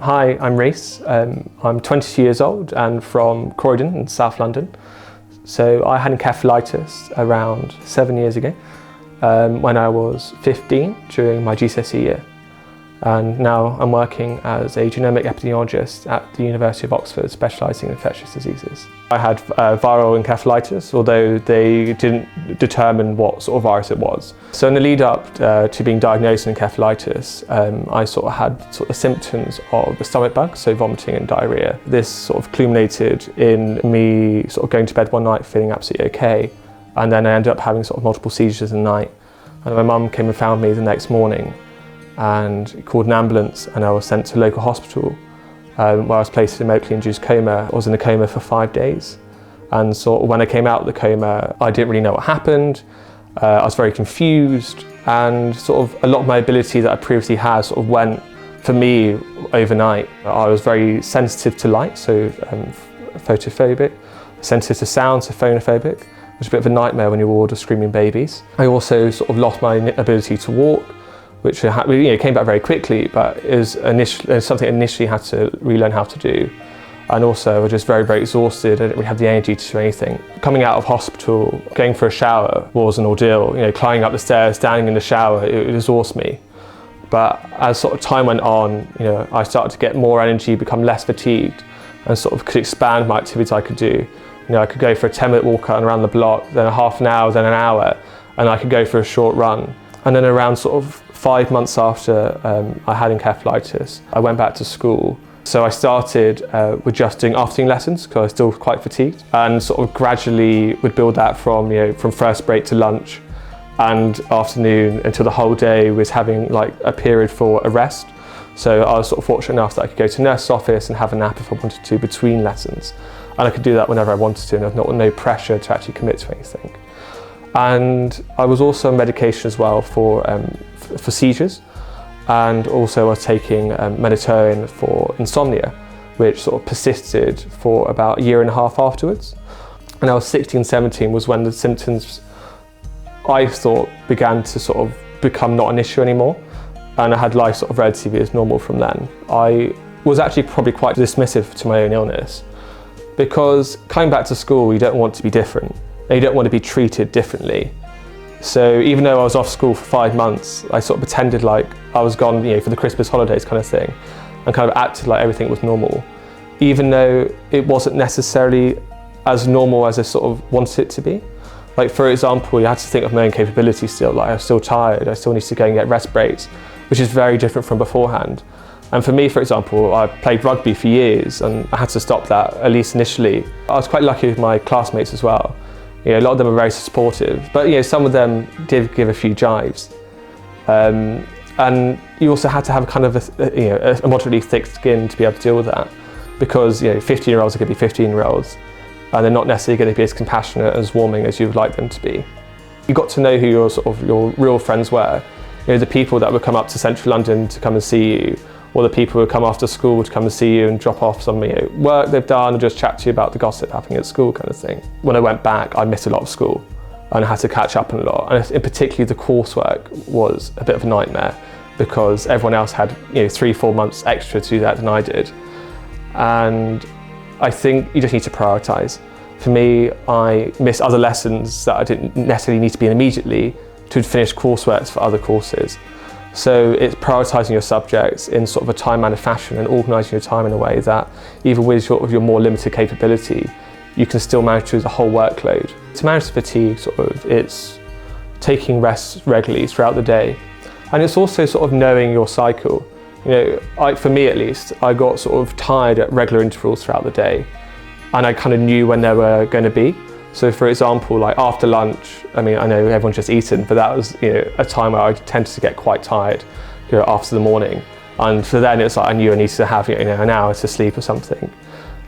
Hi, I'm Rhys. I'm 22 years old and from Croydon in South London. So I had encephalitis around 7 years ago when I was 15 during my GCSE year. And now I'm working as a genomic epidemiologist at the University of Oxford, specialising in infectious diseases. I had viral encephalitis, although they didn't determine what sort of virus it was. So in the lead up to being diagnosed with encephalitis, I had symptoms of a stomach bug, so vomiting and diarrhoea. This sort of culminated in me going to bed one night feeling absolutely okay, and then I ended up having multiple seizures in the night. And my mum came and found me the next morning and called an ambulance, and I was sent to a local hospital where I was placed in a remotely induced coma. I was in a coma for 5 days, and when I came out of the coma, I didn't really know what happened. I was very confused, and a lot of my ability that I previously had went for me overnight. I was very sensitive to light, so photophobic, sensitive to sound, so phonophobic, which is a bit of a nightmare when you're ward of screaming babies. I also lost my ability to walk, which came back very quickly, but is something I initially had to relearn how to do. And also I was just very, very exhausted. I didn't really have the energy to do anything. Coming out of hospital, going for a shower was an ordeal. Climbing up the stairs, standing in the shower, it would exhaust me. But as time went on, I started to get more energy, become less fatigued, and could expand my activities I could do. I could go for a 10-minute walk around the block, then a half an hour, then an hour, and I could go for a short run. And then around 5 months after I had encephalitis, I went back to school. So I started with just doing afternoon lessons because I was still quite fatigued, and gradually would build that from first break to lunch and afternoon until the whole day was having a period for a rest. So I was fortunate enough that I could go to the nurse's office and have a nap if I wanted to between lessons. And I could do that whenever I wanted to, and there was no pressure to actually commit to anything. And I was also on medication as well for seizures, and also I was taking melatonin for insomnia, which persisted for about a year and a half afterwards. And I was 16, 17 was when the symptoms I thought began to become not an issue anymore, and I had life relatively as normal from then. I was actually probably quite dismissive to my own illness, because coming back to school, you don't want to be different. You don't want to be treated differently. So even though I was off school for 5 months, I pretended like I was gone, for the Christmas holidays kind of thing, and acted like everything was normal, even though it wasn't necessarily as normal as I wanted it to be. For example, you had to think of my own capability still. I was still tired, I still need to go and get rest breaks, which is very different from beforehand. And for me, for example, I played rugby for years and I had to stop that, at least initially. I was quite lucky with my classmates as well. A lot of them are very supportive, but some of them did give a few jives. And you also had to have a moderately thick skin to be able to deal with that, because 15-year-olds are going to be 15-year-olds, and they're not necessarily going to be as compassionate, as warming as you would like them to be. You got to know who your real friends were. The people that would come up to central London to come and see you, or the people who would come after school to come and see you and drop off some work they've done and just chat to you about the gossip happening at school kind of thing. When I went back, I missed a lot of school and I had to catch up on a lot. And in particular, the coursework was a bit of a nightmare because everyone else had 3-4 months extra to do that than I did. And I think you just need to prioritise. For me, I missed other lessons that I didn't necessarily need to be in immediately to finish coursework for other courses. So it's prioritising your subjects in a time-mannered fashion and organising your time in a way that, even with your more limited capability, you can still manage to do the whole workload. To manage the fatigue, it's taking rests regularly throughout the day. And it's also knowing your cycle. For me at least, I got tired at regular intervals throughout the day, and I knew when they were going to be. So for example, after lunch, I know everyone's just eaten, but that was a time where I tended to get quite tired after the morning. And for then it's I knew I needed to have an hour to sleep or something.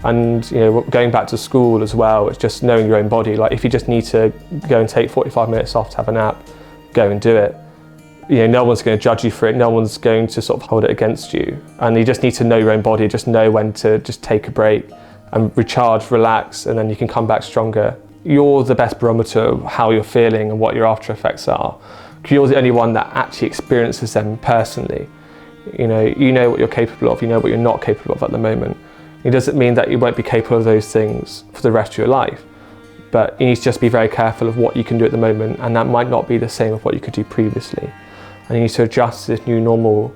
And going back to school as well, it's just knowing your own body. If you just need to go and take 45 minutes off to have a nap, go and do it. No one's going to judge you for it, no one's going to hold it against you. And you just need to know your own body, just know when to just take a break and recharge, relax, and then you can come back stronger. You're the best barometer of how you're feeling and what your after effects are. You're the only one that actually experiences them personally. You know what you're capable of, you know what you're not capable of at the moment. It doesn't mean that you won't be capable of those things for the rest of your life, but you need to just be very careful of what you can do at the moment, and that might not be the same of what you could do previously. And you need to adjust to this new normal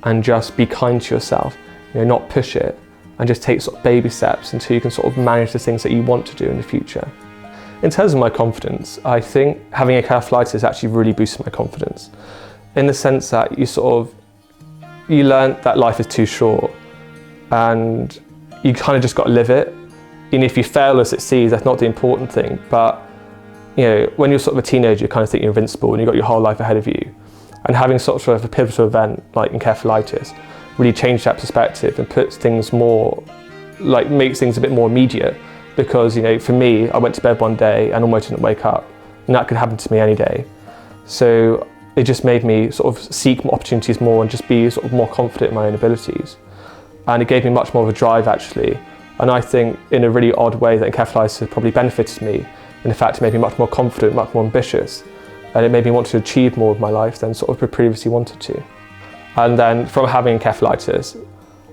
and just be kind to yourself, not push it, and just take sort of baby steps until you can sort of manage the things that you want to do in the future. In terms of my confidence, I think having encephalitis actually really boosted my confidence, in the sense that you learn that life is too short and you kind of just got to live it. And if you fail or succeed, that's not the important thing. But when you're sort of a teenager, you kind of think you're invincible and you've got your whole life ahead of you. And having sort of a pivotal event like encephalitis really changed that perspective and puts things more, makes things a bit more immediate. Because for me, I went to bed one day and almost didn't wake up, and that could happen to me any day. So it just made me sort of seek more opportunities more and just be sort of more confident in my own abilities. And it gave me much more of a drive, actually. And I think in a really odd way that encephalitis has probably benefited me. In fact, it made me much more confident, much more ambitious. And it made me want to achieve more of my life than sort of previously wanted to. And then from having encephalitis,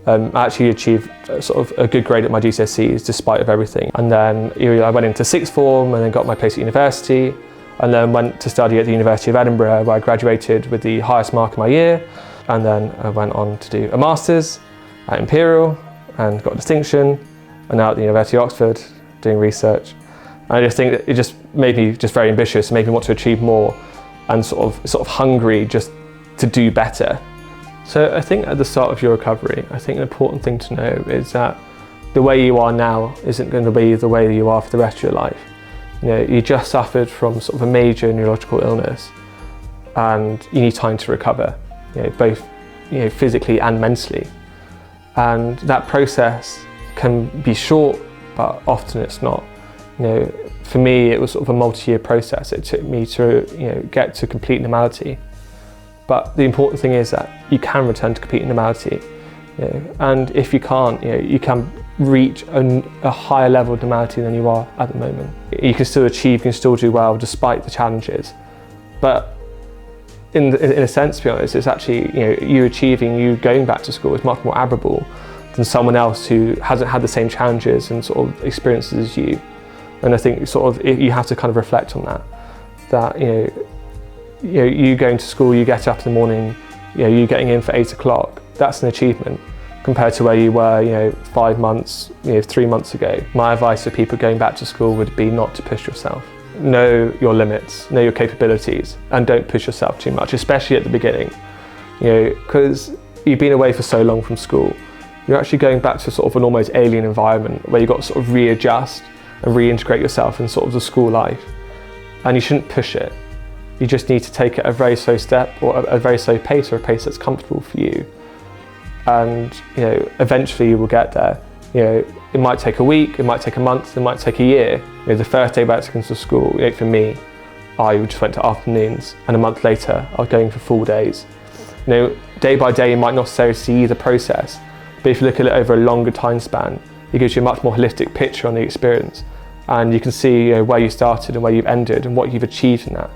I actually achieved sort of a good grade at my GCSEs despite of everything. And then I went into sixth form and then got my place at university, and then went to study at the University of Edinburgh, where I graduated with the highest mark in my year. And then I went on to do a master's at Imperial and got a distinction, and now at the University of Oxford doing research. And I just think that it just made me just very ambitious, made me want to achieve more, and sort of hungry just to do better. So I think at the start of your recovery, I think an important thing to know is that the way you are now isn't going to be the way you are for the rest of your life. You just suffered from sort of a major neurological illness, and you need time to recover, both physically and mentally. And that process can be short, but often it's not. For me, it was sort of a multi-year process. It took me to get to complete normality. But the important thing is that you can return to complete normality. And if you can't, you can reach a higher level of normality than you are at the moment. You can still achieve, you can still do well despite the challenges. But in a sense, to be honest, it's actually you going back to school is much more admirable than someone else who hasn't had the same challenges and sort of experiences as you. And I think you have to kind of reflect on that you going to school, you get up in the morning, you getting in for 8 o'clock, that's an achievement compared to where you were 5 months, 3 months ago. My advice for people going back to school would be not to push yourself. Know your limits, know your capabilities, and don't push yourself too much, especially at the beginning. Because you've been away for so long from school, you're actually going back to sort of an almost alien environment where you've got to sort of readjust and reintegrate yourself in sort of the school life. And you shouldn't push it. You just need to take it a very slow step, or a very slow pace, or a pace that's comfortable for you. And eventually you will get there. It might take a week, it might take a month, it might take a year. The first day back to school, for me, I just went to afternoons, and a month later I was going for full days. Day by day you might not necessarily see the process, but if you look at it over a longer time span, it gives you a much more holistic picture on the experience, and you can see where you started and where you've ended and what you've achieved in that.